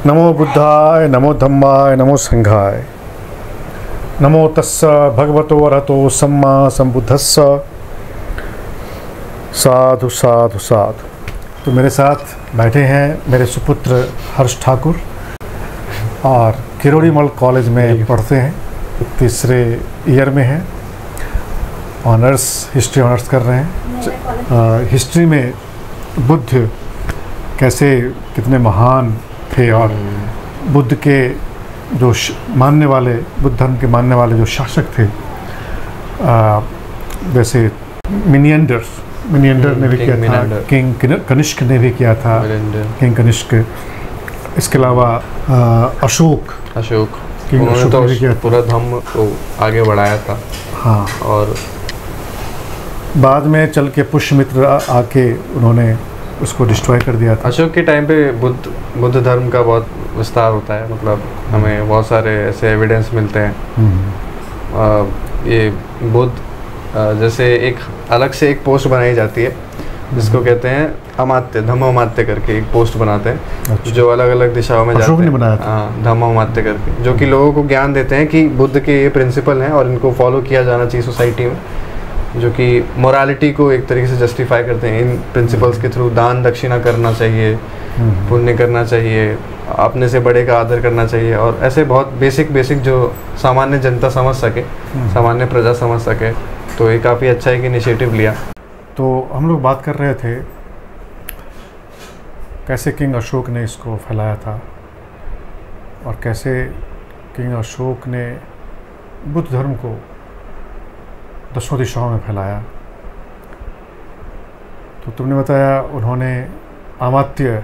नमो बुद्धाय, नमो धम्माय, नमो संघाय। नमो तस्स भगवतो अरहतो सम्मा संबुद्धस्स। साधु साधु साधु। तो मेरे साथ बैठे हैं मेरे सुपुत्र हर्ष ठाकुर और किरोड़ीमल कॉलेज में पढ़ते हैं, तीसरे ईयर में हैं, ऑनर्स हिस्ट्री ऑनर्स कर रहे हैं। हिस्ट्री में बुद्ध कैसे कितने महान थे और बुद्ध के जो मानने वाले, बुद्ध धर्म के मानने वाले जो शासक थे, वैसे मिनिएंडर ने भी किया था, किंग कनिष्क ने भी किया था, किंग कनिष्क। इसके अलावा अशोक उन्होंने तो पूरा धर्म को आगे बढ़ाया था। हाँ, और बाद में चल के पुष्यमित्र आके उन्होंने उसको डिस्ट्रॉय कर दिया था। अशोक के टाइम पे बुद्ध धर्म का बहुत विस्तार होता है, मतलब हमें बहुत सारे ऐसे एविडेंस मिलते हैं। ये बुद्ध जैसे एक अलग से एक पोस्ट बनाई जाती है जिसको कहते हैं अमात्य, धम्मोमात्य करके एक पोस्ट बनाते हैं। अच्छा। जो अलग अलग दिशाओं में जाते हैं। हाँ, धम्मोमात्य करके, जो कि लोगों को ज्ञान देते हैं कि बुद्ध के ये प्रिंसिपल हैं और इनको फॉलो किया जाना चाहिए सोसाइटी में, जो कि मोरालिटी को एक तरीके से जस्टिफाई करते हैं। इन प्रिंसिपल्स के थ्रू दान दक्षिणा करना चाहिए, पुण्य करना चाहिए, अपने से बड़े का आदर करना चाहिए, और ऐसे बहुत बेसिक जो सामान्य जनता समझ सके, सामान्य प्रजा समझ सके। तो ये काफ़ी अच्छा एक इनिशिएटिव लिया। तो हम लोग बात कर रहे थे कैसे किंग अशोक ने इसको फैलाया था और कैसे किंग अशोक ने बुद्ध धर्म को दसों दिशाओं में फैलाया। तो तुमने बताया उन्होंने अमात्य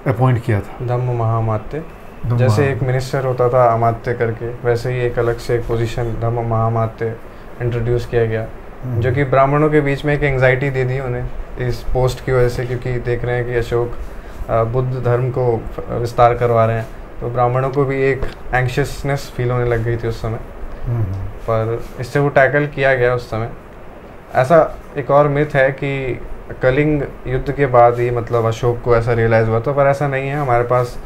अपॉइंट किया था, धम्म महामात्य। जैसे एक मिनिस्टर होता था अमात्य करके, वैसे ही एक अलग से एक पोजीशन धम्म महामात्य इंट्रोड्यूस किया गया, जो कि ब्राह्मणों के बीच में एक एंग्जाइटी दे दी उन्हें इस पोस्ट की वजह से, क्योंकि देख रहे हैं कि अशोक बुद्ध धर्म को विस्तार करवा रहे हैं। तो ब्राह्मणों को भी एक एंग्शियसनेस फील होने लग गई थी उस समय, पर इससे वो टैकल किया गया उस समय। ऐसा एक और मिथ है कि कलिंग युद्ध के बाद ही मतलब अशोक को ऐसा रियलाइज़ हुआ था, पर ऐसा नहीं है। हमारे पास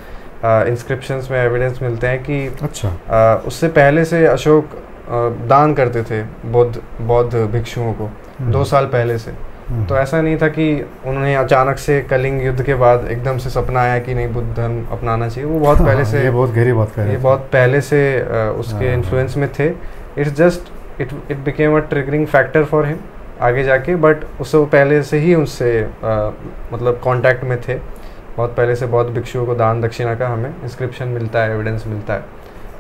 इंस्क्रिप्शंस में एविडेंस मिलते हैं कि अच्छा उससे पहले से अशोक दान करते थे बौद्ध भिक्षुओं को 2 साल पहले से। तो ऐसा नहीं था कि उन्होंने अचानक से कलिंग युद्ध के बाद एकदम से सपना आया कि नहीं बुद्ध धर्म अपनाना चाहिए। वो बहुत पहले से, ये बहुत गहरी बात कर रहे हैं, ये बहुत पहले से उसके इन्फ्लुएंस में थे। It's just it became a triggering factor for him आगे जाके, बट उससे वो पहले से ही उससे मतलब कांटेक्ट में थे। बहुत पहले से बौद्ध भिक्षुओं को दान दक्षिणा का हमें इंस्क्रिप्शन मिलता है, एविडेंस मिलता है।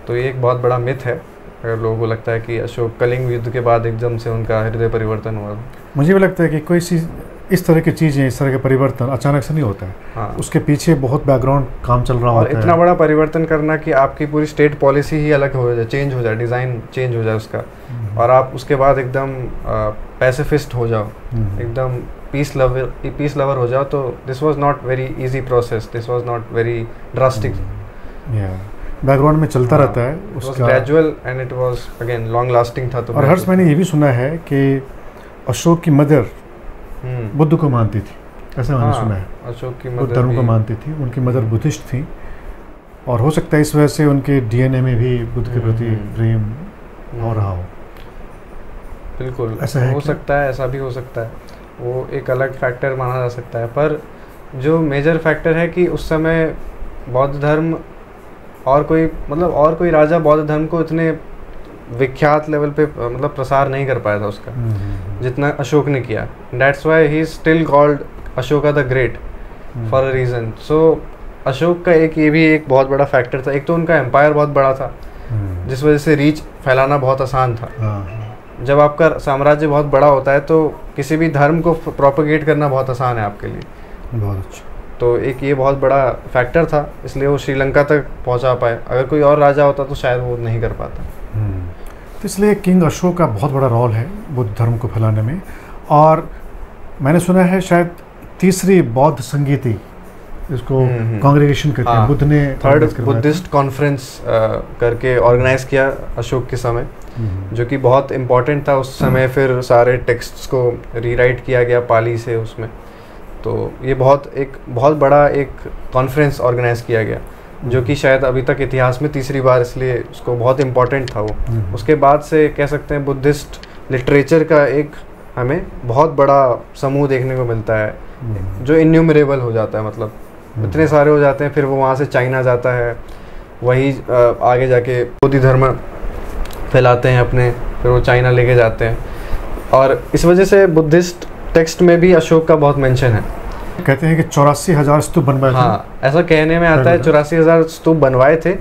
तो ये एक बहुत बड़ा मिथ है अगर लोगों को लगता है कि अशोक कलिंग युद्ध के बाद एकदम से उनका हृदय परिवर्तन हुआ। मुझे भी लगता है कि कोई चीज़, इस तरह की चीज़ें, इस तरह के परिवर्तन अचानक से नहीं होता है। हाँ। उसके पीछे बहुत बैकग्राउंड काम चल रहा होता है। इतना बड़ा परिवर्तन करना कि आपकी पूरी स्टेट पॉलिसी ही अलग हो जाए, चेंज हो जाए, डिज़ाइन चेंज हो जाए उसका, और आप उसके बाद एकदम पैसिफिस्ट हो जाओ, एकदम पीस लवर हो जाओ। तो this was not very easy process, this was not very drastic. Background में चलता रहता है उसका, gradual and it was again long lasting था। तो और हर्ष, मैंने ये भी सुना है कि अशोक की मदर बुद्ध को मानती थी, ऐसा मैंने सुना है। अशोक की बुद्ध धर्म को मानती थी, उनकी मदर बुद्धिस्ट थी, और हो सकता है इस वजह से उनके डीएनए में भी बुद्ध के प्रति प्रेम हो रहा हो। बिल्कुल ऐसा हो सकता है, ऐसा भी हो सकता है, वो एक अलग फैक्टर माना जा सकता है। पर जो मेजर फैक्टर है कि उस समय बौद्ध धर्म और कोई राजा बौद्ध धर्म को इतने विख्यात लेवल पे मतलब प्रसार नहीं कर पाया था उसका, जितना अशोक ने किया। That's why he is still called Ashoka the great for a reason. So Ashok का ये भी एक बहुत बड़ा फैक्टर था। एक तो उनका एम्पायर बहुत बड़ा था, जिस वजह से रीच फैलाना बहुत आसान था। जब आपका साम्राज्य बहुत बड़ा होता है तो किसी भी धर्म को प्रोपेगेट करना बहुत आसान है आपके लिए। बहुत अच्छा। तो एक ये बहुत बड़ा फैक्टर था, इसलिए वो श्रीलंका तक पहुंचा पाए। अगर कोई और राजा होता तो शायद वो नहीं कर पाता। तो इसलिए किंग अशोक का बहुत बड़ा रोल है बुद्ध धर्म को फैलाने में। और मैंने सुना है शायद तीसरी बौद्ध संगीति, इसको कांग्रेगेशन कहते हैं, बुद्ध ने थर्ड बुद्धिस्ट कॉन्फ्रेंस करके ऑर्गेनाइज किया अशोक के समय, जो कि बहुत इम्पोर्टेंट था उस समय। फिर सारे टेक्स्ट्स को रीराइट किया गया पाली से उसमें। तो ये बहुत बड़ा एक कॉन्फ्रेंस ऑर्गेनाइज किया गया जो कि शायद अभी तक इतिहास में तीसरी बार, इसलिए उसको बहुत इम्पोर्टेंट था वो। उसके बाद से कह सकते हैं बुद्धिस्ट लिटरेचर का एक हमें बहुत बड़ा समूह देखने को मिलता है, जो इन्यूमरेबल हो जाता है, मतलब इतने सारे हो जाते हैं। फिर वो वहाँ से चाइना जाता है, वही आगे जाके बौद्ध धर्म फैलाते हैं अपने, फिर वो चाइना लेके जाते हैं। और इस वजह से बुद्धिस्ट टेक्स्ट में भी अशोक का बहुत मेंशन है। कहते हैं कि 84,000 स्तूप बनवाए थे। हाँ, ऐसा कहने में आता है 84,000 स्तूप बनवाए थे।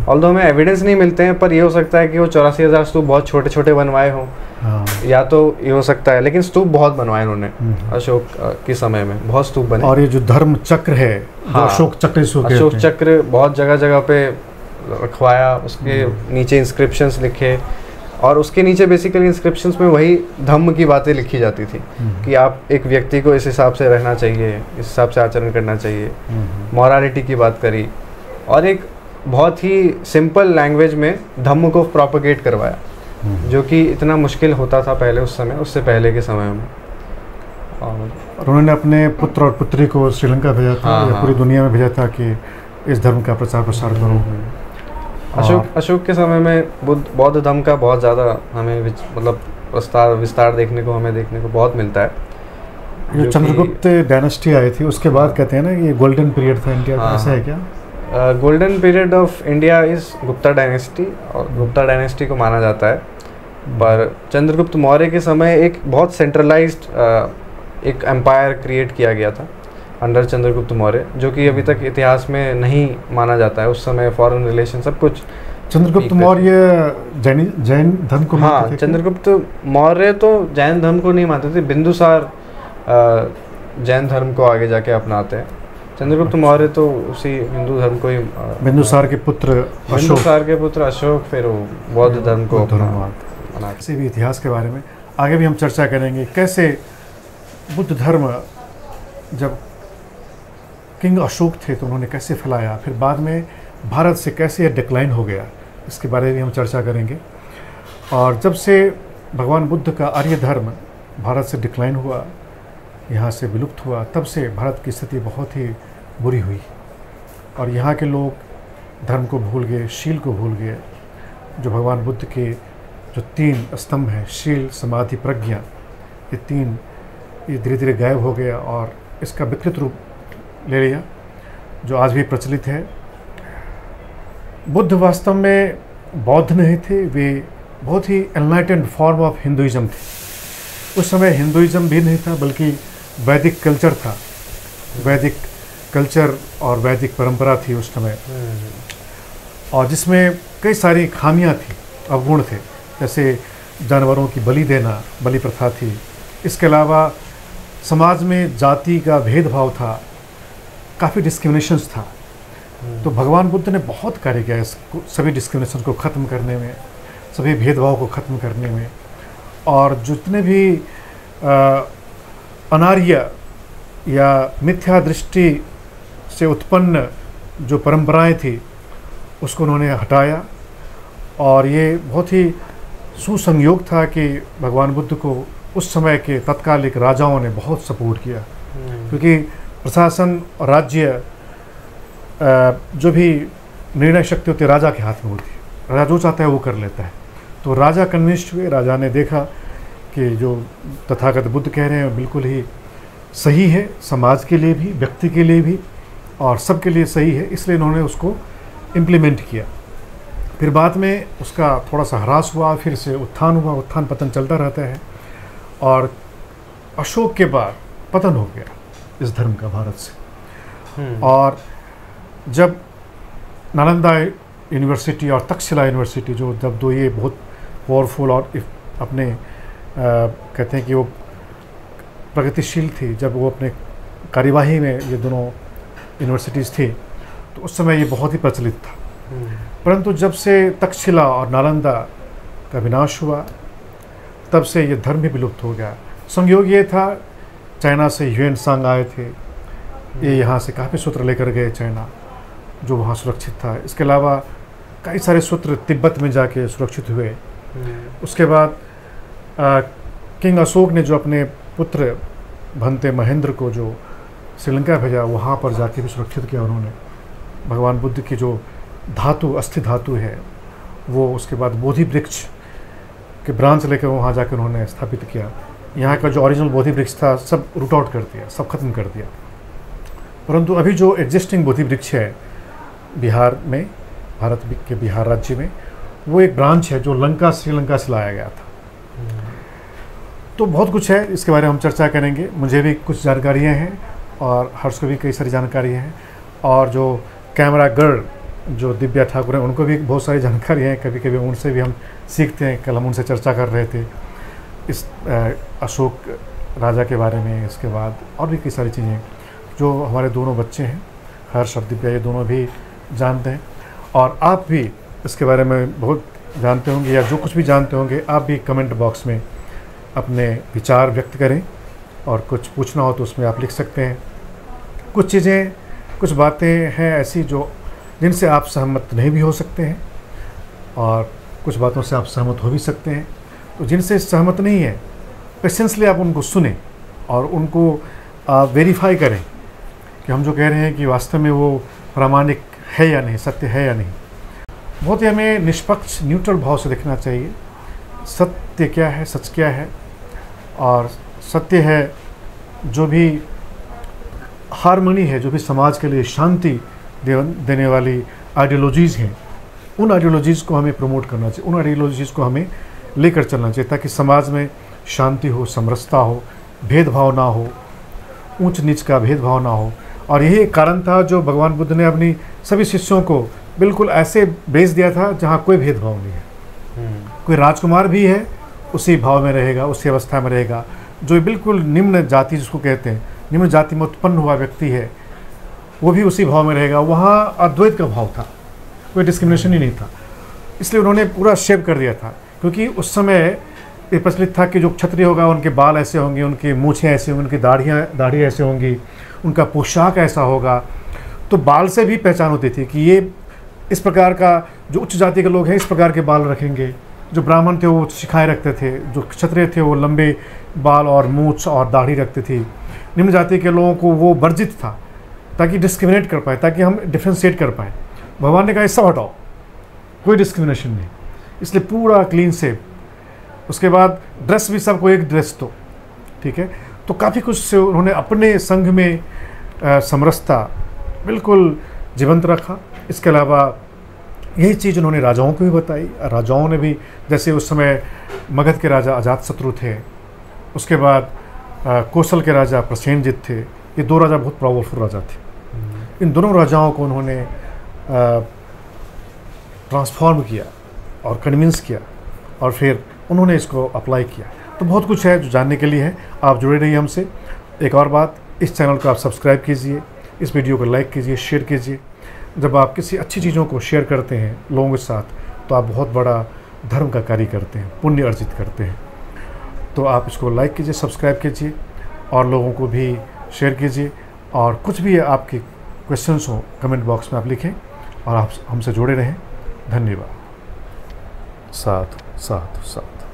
ऑल्दो हमें एविडेंस नहीं मिलते हैं, पर ये हो सकता है कि वो 84,000 स्तूप बहुत छोटे छोटे बनवाए हों। हाँ। या तो ये हो सकता है, लेकिन स्तूप बहुत बनवाए उन्होंने अशोक के समय में, बहुत स्तूप बने। और ये जो धर्म चक्र है, हाँ, अशोक चक्र बहुत जगह जगह पे रखवाया, उसके नीचे इंस्क्रिप्शंस लिखे, और उसके नीचे बेसिकली इंस्क्रिप्शंस में वही धम्म की बातें लिखी जाती थी कि आप एक व्यक्ति को इस हिसाब से रहना चाहिए, इस हिसाब से आचरण करना चाहिए, मॉरालिटी की बात करी, और एक बहुत ही सिंपल लैंग्वेज में धम्म को प्रोपगेट करवाया, जो कि इतना मुश्किल होता था पहले उस समय, उससे पहले के समय में। और उन्होंने अपने पुत्र और पुत्री को श्रीलंका भेजा था, या पूरी दुनिया में भेजा था कि इस धर्म का प्रचार प्रसार करो। अशोक के समय में बौद्ध धर्म का बहुत ज़्यादा हमें मतलब विस्तार देखने को बहुत मिलता है। जो चंद्रगुप्त डायनेस्टी आई थी उसके बाद कहते हैं ना कि ये गोल्डन पीरियड था इंडिया का, ऐसा है क्या? Golden period of India is Gupta dynasty, और गुप्ता डायनेस्टी को माना जाता है। पर चंद्रगुप्त मौर्य के समय एक बहुत सेंट्रलाइज्ड एक एम्पायर क्रिएट किया गया था अंडर चंद्रगुप्त मौर्य, जो कि अभी तक इतिहास में नहीं माना जाता है। उस समय फॉरेन रिलेशन सब कुछ। चंद्रगुप्त मौर्य जैन धर्म को मानते थे? चंद्रगुप्त मौर्य तो जैन धर्म को नहीं मानते थे, बिंदुसार जैन धर्म को आगे जाके अपनाते हैं। चंद्रगुप्त मौर्य तो उसी हिंदू धर्म को ही, बिंदुसार के पुत्र अशोक फिर बौद्ध धर्म को अपना। किसी भी इतिहास के बारे में आगे भी हम चर्चा करेंगे, कैसे बुद्ध धर्म जब किंग अशोक थे तो उन्होंने कैसे फैलाया, फिर बाद में भारत से कैसे डिक्लाइन हो गया, इसके बारे में हम चर्चा करेंगे। और जब से भगवान बुद्ध का आर्य धर्म भारत से डिक्लाइन हुआ, यहाँ से विलुप्त हुआ, तब से भारत की स्थिति बहुत ही बुरी हुई, और यहाँ के लोग धर्म को भूल गए, शील को भूल गए। जो भगवान बुद्ध के जो 3 स्तंभ हैं, शील, समाधि, प्रज्ञा, ये 3 ये धीरे धीरे गायब हो गया और इसका विकृत रूप ले लिया, जो आज भी प्रचलित है। बुद्ध वास्तव में बौद्ध नहीं थे, वे बहुत ही एनलाइटेंड फॉर्म ऑफ हिंदुइज्म थे। उस समय हिंदुइज्म भी नहीं था, बल्कि वैदिक कल्चर था। वैदिक कल्चर और वैदिक परंपरा थी उस समय, और जिसमें कई सारी खामियां थी, अवगुण थे। जैसे जानवरों की बलि देना, बलि प्रथा थी। इसके अलावा समाज में जाति का भेदभाव था, काफ़ी डिस्क्रिमिनेशंस था। तो भगवान बुद्ध ने बहुत कार्य किया इस सभी डिस्क्रिमिनेशन को ख़त्म करने में, सभी भेदभाव को ख़त्म करने में। और जितने भी अनार्य या मिथ्या दृष्टि से उत्पन्न जो परंपराएं थी, उसको उन्होंने हटाया। और ये बहुत ही सुसंयोग था कि भगवान बुद्ध को उस समय के तत्कालिक राजाओं ने बहुत सपोर्ट किया, क्योंकि प्रशासन और राज्य जो भी निर्णय शक्ति होती है राजा के हाथ में होती है। राजा जो चाहता है वो कर लेता है। तो राजा कन्विंस्ड हुए, राजा ने देखा कि जो तथागत बुद्ध कह रहे हैं बिल्कुल ही सही है, समाज के लिए भी, व्यक्ति के लिए भी, और सबके लिए सही है, इसलिए इन्होंने उसको इम्प्लीमेंट किया। फिर बाद में उसका थोड़ा सा ह्रास हुआ, फिर से उत्थान हुआ, उत्थान पतन चलता रहता है। और अशोक के बाद पतन हो गया इस धर्म का भारत से। और जब नालंदा यूनिवर्सिटी और तक्षशिला यूनिवर्सिटी, जो जब दो ये बहुत पावरफुल और अपने कहते हैं कि वो प्रगतिशील थी, जब वो अपने कार्यवाही में ये दोनों यूनिवर्सिटीज़ थी, तो उस समय ये बहुत ही प्रचलित था। परंतु जब से तक्षशिला और नालंदा का विनाश हुआ, तब से ये धर्म भी विलुप्त हो गया। संयोग ये था, चाइना से ह्यूएन सांग आए थे, ये यहाँ से काफ़ी सूत्र लेकर गए चाइना, जो वहाँ सुरक्षित था। इसके अलावा कई सारे सूत्र तिब्बत में जाके सुरक्षित हुए। उसके बाद किंग अशोक ने जो अपने पुत्र भंते महेंद्र को जो श्रीलंका भेजा, वहाँ पर जाके भी सुरक्षित किया उन्होंने। भगवान बुद्ध की जो धातु, अस्थि धातु है, वो उसके बाद बोधि वृक्ष के ब्रांच लेकर वहाँ जाकर उन्होंने स्थापित किया। यहाँ का जो ओरिजिनल बोधि वृक्ष था सब रूट आउट कर दिया, सब खत्म कर दिया। परंतु अभी जो एग्जिस्टिंग बोधि वृक्ष है बिहार में, भारत के बिहार राज्य में, वो एक ब्रांच है जो लंका, श्रीलंका से लाया गया था। तो बहुत कुछ है, इसके बारे में हम चर्चा करेंगे। मुझे भी कुछ जानकारियाँ हैं और हर्ष को भी कई सारी जानकारियाँ हैं, और जो कैमरा गर्ल जो दिव्या ठाकुर हैं उनको भी बहुत सारी जानकारियाँ हैं। कभी कभी उनसे भी हम सीखते हैं। कल हम उनसे चर्चा कर रहे थे इस अशोक राजा के बारे में। इसके बाद और भी कई सारी चीज़ें जो हमारे दोनों बच्चे हैं, हर्ष और दिव्या, ये दोनों भी जानते हैं। और आप भी इसके बारे में बहुत जानते होंगे, या जो कुछ भी जानते होंगे आप भी कमेंट बॉक्स में अपने विचार व्यक्त करें, और कुछ पूछना हो तो उसमें आप लिख सकते हैं। कुछ चीज़ें, कुछ बातें हैं ऐसी जो जिनसे आप सहमत नहीं भी हो सकते हैं, और कुछ बातों से आप सहमत हो भी सकते हैं। तो जिनसे सहमत नहीं है, पेशेंसली आप उनको सुने और उनको वेरीफाई करें कि हम जो कह रहे हैं कि वास्तव में वो प्रामाणिक है या नहीं, सत्य है या नहीं। बहुत ही हमें निष्पक्ष, न्यूट्रल भाव से देखना चाहिए। सत्य क्या है, सच क्या है, और सत्य है जो भी हार्मनी है, जो भी समाज के लिए शांति देने वाली आइडियोलॉजीज़ हैं, उन आइडियोलॉजीज़ को हमें प्रमोट करना चाहिए, उन आइडियोलॉजीज़ को हमें लेकर चलना चाहिए, ताकि समाज में शांति हो, समरसता हो, भेदभाव ना हो, ऊंच नीच का भेदभाव ना हो। और यही एक कारण था जो भगवान बुद्ध ने अपनी सभी शिष्यों को बिल्कुल ऐसे भेज दिया था जहाँ कोई भेदभाव नहीं है। कोई राजकुमार भी है उसी भाव में रहेगा, उसी अवस्था में रहेगा। जो बिल्कुल निम्न जाति जिसको कहते हैं, निम्न जाति में उत्पन्न हुआ व्यक्ति है, वो भी उसी भाव में रहेगा। वहाँ अद्वैत का भाव था, कोई डिस्क्रिमिनेशन ही नहीं था। इसलिए उन्होंने पूरा शेप कर दिया था, क्योंकि उस समय ये प्रचलित था कि जो क्षत्रिय होगा उनके बाल ऐसे होंगे, उनकी मूछें ऐसी होंगी, उनकी दाढ़ी ऐसे होंगी, उनका पोशाक ऐसा होगा। तो बाल से भी पहचान होती थी कि ये इस प्रकार का, जो उच्च जाति के लोग हैं इस प्रकार के बाल रखेंगे, जो ब्राह्मण थे वो शिखाएँ रखते थे, जो क्षत्रिय थे वो लंबे बाल और मूछ और दाढ़ी रखते थे। निम्न जाति के लोगों को वो वर्जित था, ताकि डिस्क्रिमिनेट कर पाए, ताकि हम डिफ्रेंशिएट कर पाए। भगवान ने कहा सब हटाओ, कोई डिस्क्रिमिनेशन नहीं, इसलिए पूरा क्लीन शेप। उसके बाद ड्रेस भी सबको एक ड्रेस दो, ठीक है। तो काफ़ी कुछ से उन्होंने अपने संघ में समरसता बिल्कुल जीवंत रखा। इसके अलावा यही चीज़ उन्होंने राजाओं को भी बताई। राजाओं ने भी, जैसे उस समय मगध के राजा अजातशत्रु थे, उसके बाद कौशल के राजा प्रसेनजित थे। ये दो राजा बहुत पावरफुल राजा थे। इन दोनों राजाओं को उन्होंने ट्रांसफॉर्म किया और कन्विंस किया, और फिर उन्होंने इसको अप्लाई किया। तो बहुत कुछ है जो जानने के लिए है। आप जुड़े रहिए हमसे। एक और बात, इस चैनल को आप सब्सक्राइब कीजिए, इस वीडियो को लाइक कीजिए, शेयर कीजिए। जब आप किसी अच्छी चीज़ों को शेयर करते हैं लोगों के साथ, तो आप बहुत बड़ा धर्म का कार्य करते हैं, पुण्य अर्जित करते हैं। तो आप इसको लाइक कीजिए, सब्सक्राइब कीजिए, और लोगों को भी शेयर कीजिए। और कुछ भी आपके क्वेश्चंस हो कमेंट बॉक्स में आप लिखें, और आप हमसे जुड़े रहें। धन्यवाद। साधु साधु साधु।